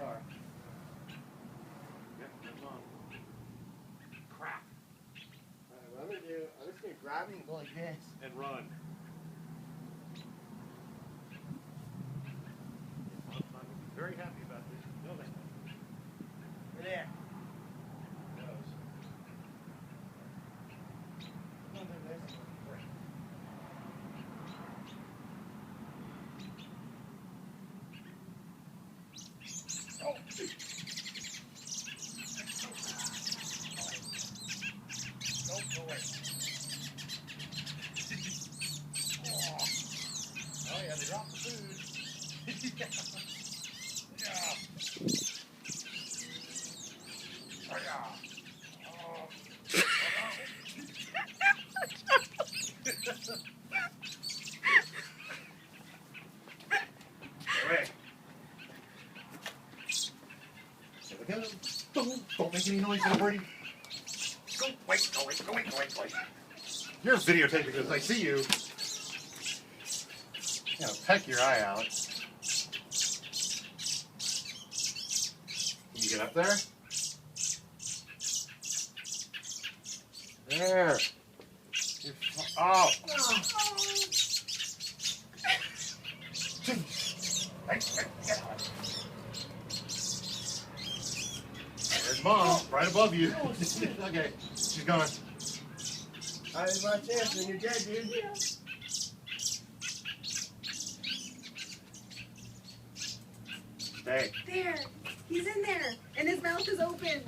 are. Yep, that's on. Crap. Alright, what I'm gonna do, I'm just gonna grab you and go like this. And run. I'm very happy about this. You know that. We're there. Goes. I'm gonna do this. Oh! Nope, go away. Oh yeah, they dropped the food. Yeah. Oh yeah. Oh. Away. There we go. Don't make any noise, little birdie. Go away, go away, go away, go away, go away. You're videotaping this. I see you. You know, peck your eye out. Can you get up there? There. Oh. There's Mom, right above you. Okay, she's gone. Alright, there's my chance when you're dead, dude. Stay. There. He's in there. And his mouth is open.